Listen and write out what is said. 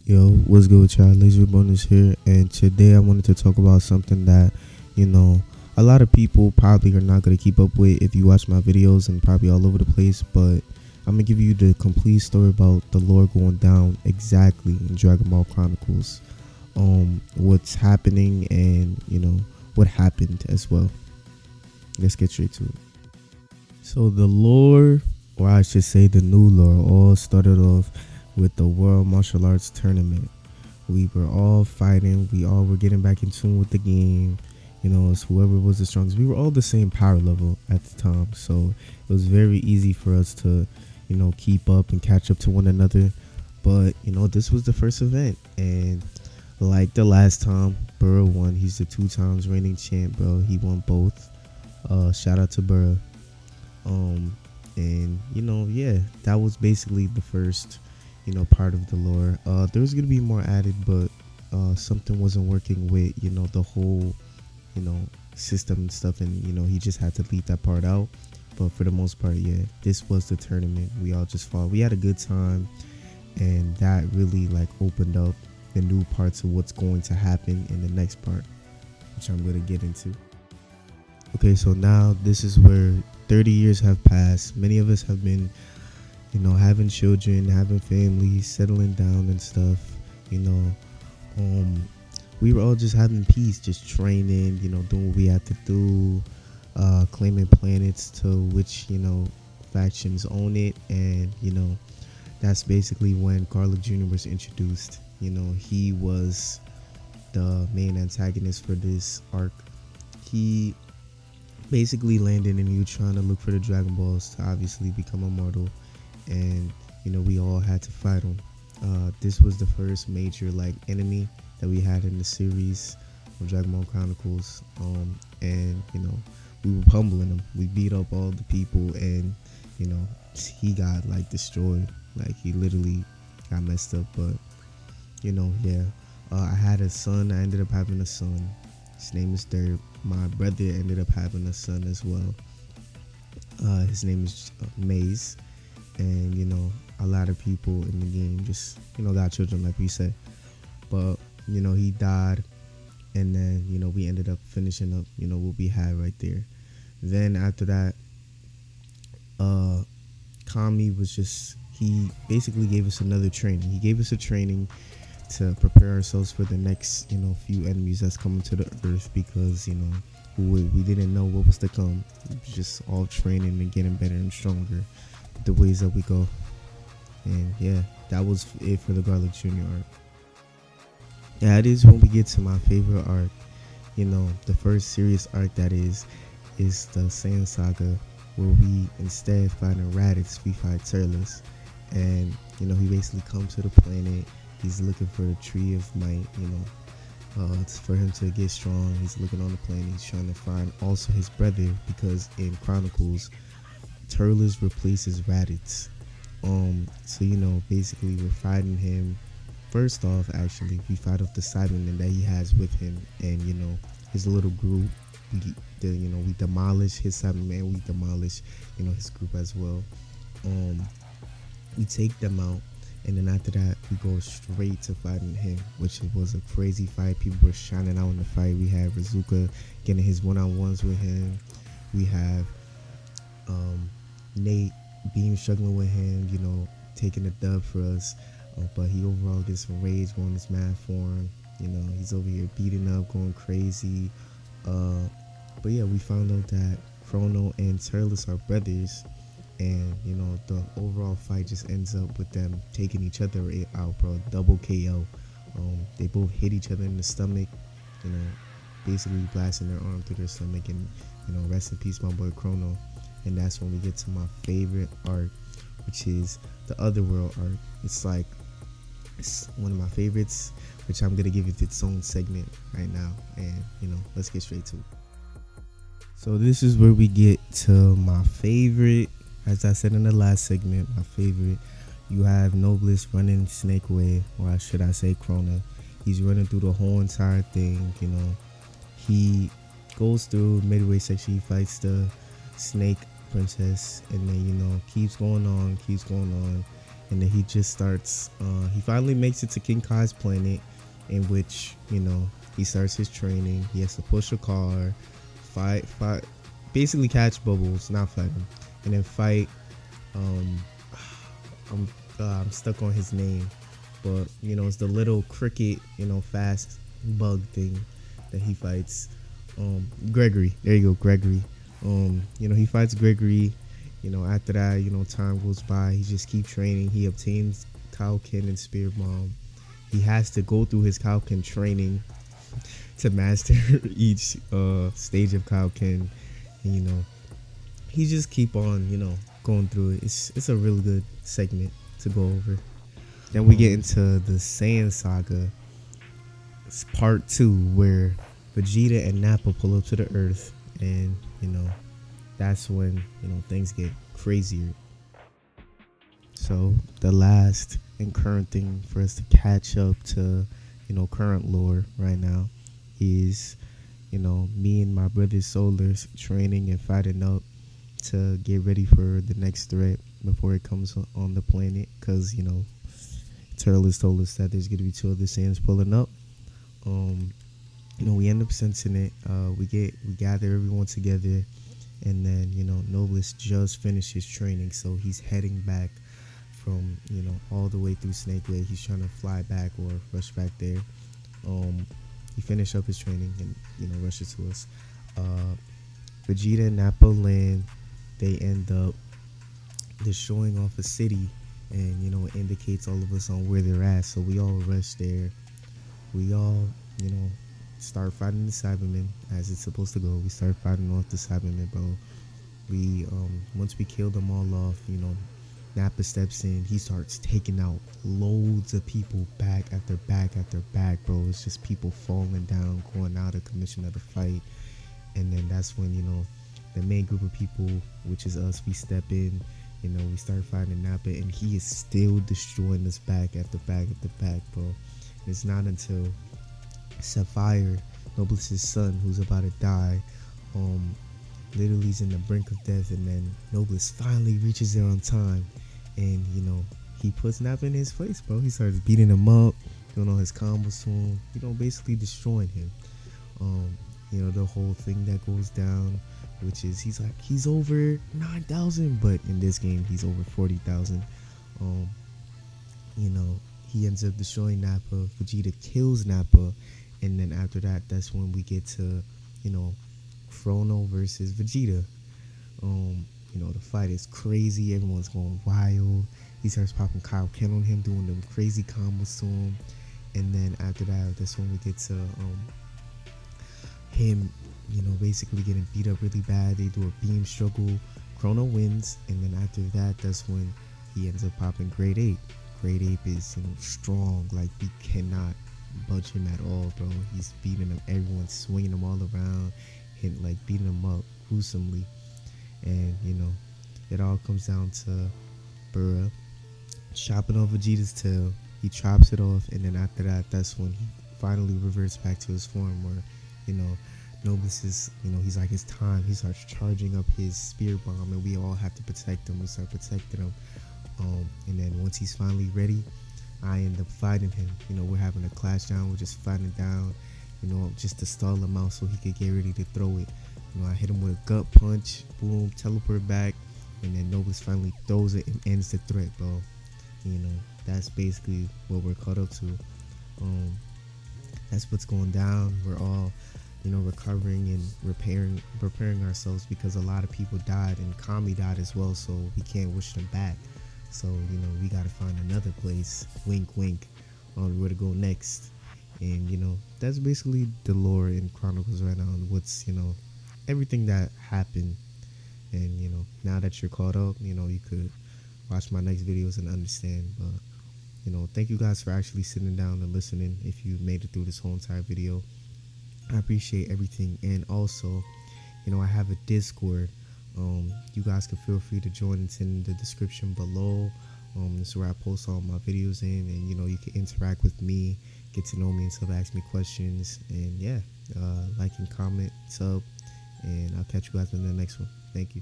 Yo, what's good with y'all? Laser Bonus here, and today I wanted to talk about something that, you know, a lot of people probably are not going to keep up with if you watch my videos and probably all over the place, but I'm going to give you the complete story about the lore going down exactly in Dragon Ball Chronicles, what's happening and, what happened as well. Let's get straight to it. So the lore, or I should say the new lore, all started off with the World Martial Arts Tournament. We were all fighting. We all were getting back in tune with the game. It's whoever was the strongest. We were all the same power level at the time, so it was very easy for us to, keep up and catch up to one another. But this was the first event, and like the last time, Burrow won. He's the 2 times reigning champ, bro. He won both. Shout out to Burrow. And yeah, that was basically the first part of the lore. There was gonna be more added, but something wasn't working with the whole system and stuff, and he just had to leave that part out. But for the most part, yeah, this was the tournament. We all just fought. We had a good time, and that really opened up the new parts of what's going to happen in the next part, which I'm gonna get into. Okay, so now this is where 30 years have passed. Many of us have been having children, having families, settling down and stuff. We were all just having peace, just training, doing what we had to do, claiming planets to which factions own it. And that's basically when Carla Jr was introduced. He was the main antagonist for this arc. He basically landed, and he was trying to look for the Dragon Balls to obviously become immortal, and we all had to fight him. This was the first major enemy that we had in the series of Dragon Ball Chronicles, and we were humbling him. We beat up all the people, and he got destroyed. He literally got messed up. But yeah, I had a son. I ended up having a son. His name is Derb. My brother ended up having a son as well. His name is Maze. And a lot of people in the game just got children, like we said. But he died, and then we ended up finishing up what we had right there. Then after that, Kami was just, he basically gave us another training. He gave us a training to prepare ourselves for the next few enemies that's coming to the earth, because we didn't know what was to come. It was just all training and getting better and stronger the ways that we go. And yeah, that was it for the Carla Jr arc. Yeah, it is when we get to my favorite arc. The first serious arc, that is the Saiyan Saga, where we, instead of fighting Raditz, we fight Turles. And he basically comes to the planet. He's looking for the tree of might. It's for him to get strong. He's looking on the planet. He's trying to find also his brother, because in Chronicles, Turles replaces Raditz. So basically we're fighting him. First off, actually, we fight off the Cybermen that he has with him, and his little group. We demolish his Cybermen. We demolish his group as well. We take them out, and then after that we go straight to fighting him, which was a crazy fight. People were shining out in the fight. We had Rizuka getting his one-on-ones with him. We have Nate Beam struggling with him, taking the dub for us. But he overall gets some rage going his mad form. He's over here beating up, going crazy. But yeah, we found out that Chrono and Turles are brothers. And the overall fight just ends up with them taking each other out, bro. Double KO. They both hit each other in the stomach, basically blasting their arm through their stomach. And rest in peace, my boy Chrono. And that's when we get to my favorite arc, which is the Otherworld arc. It's one of my favorites, which I'm gonna give it its own segment right now. And let's get straight to it. So this is where we get to my favorite. As I said in the last segment, my favorite. You have Noblest running Snake Way, or should I say Krona. He's running through the whole entire thing. He goes through midway section. He fights the Snake Princess, and then keeps going on. and then he just starts. He finally makes it to King Kai's planet, in which he starts his training. He has to push a car, fight, basically catch bubbles, not fight him, and then fight. Um, I'm stuck on his name, but it's the little cricket, fast bug thing that he fights. Gregory, there you go, Gregory. He fights Gregory. After that, time goes by. He just keeps training. He obtains Kaioken and Spear Bomb. He has to go through his Kaioken training to master each stage of Kaioken. And, he just keep on, going through it. It's a really good segment to go over. Then we get into the Saiyan Saga. It's part 2, where Vegeta and Nappa pull up to the Earth, and that's when things get crazier. So the last and current thing for us to catch up to current lore right now is me and my brother Solar's training and fighting up to get ready for the next threat before it comes on the planet, because Turles told us that there's gonna be 2 other Saiyans pulling up. We end up sensing it. We gather everyone together, and then Nobles just finished his training, so he's heading back from all the way through Snake Way. He's trying to fly back or rush back there. He finished up his training and rushes to us. Vegeta and Nappa land. They end up destroying off a city, and it indicates all of us on where they're at, so we all rush there. We all start fighting the Cybermen as it's supposed to go. We start fighting off the Cybermen, bro. We once we kill them all off, Nappa steps in. He starts taking out loads of people, back after back after back, bro. It's just people falling down, going out of commission of the fight. And then that's when the main group of people, which is us, we step in. We start fighting Nappa, and he is still destroying us back after back after back, bro. And it's not until Sapphire, Nobles' son, who's about to die, literally is in the brink of death, and then Nobles finally reaches there on time, and he puts Nappa in his place, bro. He starts beating him up, doing all his combos to him, basically destroying him. The whole thing that goes down, which is he's over 9,000, but in this game he's over 40,000. He ends up destroying Nappa. Vegeta kills Nappa, and then after that, that's when we get to Chrono versus Vegeta. The fight is crazy. Everyone's going wild. He starts popping Kaioken on him, doing them crazy combos to him, and then after that, that's when we get to him basically getting beat up really bad. They do a beam struggle. Chrono wins, and then after that, that's when he ends up popping Great Ape. Great Ape is strong. Like, we cannot budge him at all, bro. He's beating him. Everyone's swinging him all around, beating him up gruesomely. And it all comes down to Burra chopping off Vegeta's tail. He chops it off, and then after that, that's when he finally reverts back to his form, where Nobles is, he's like, it's time. He starts charging up his spear bomb, and we all have to protect him. We start protecting him. And then once he's finally ready, I end up fighting him. We're having a clash down. We're just fighting down, just to stall him out so he could get ready to throw it. I hit him with a gut punch, boom, teleport back, and then Nobles finally throws it and ends the threat, bro. That's basically what we're caught up to. That's what's going down. We're all recovering and preparing ourselves, because a lot of people died, and Kami died as well, so we can't wish them back. So we gotta find another place, wink wink, on where to go next. And that's basically the lore in Chronicles right now, and what's everything that happened. And now that you're caught up, you could watch my next videos and understand. But thank you guys for actually sitting down and listening. If you made it through this whole entire video, I appreciate everything. And also, I have a Discord. You guys can feel free to join. It's in the description below. This is where I post all my videos in, and you can interact with me, get to know me, and stuff, ask me questions. And yeah, like and comment, sub, and I'll catch you guys in the next one. Thank you.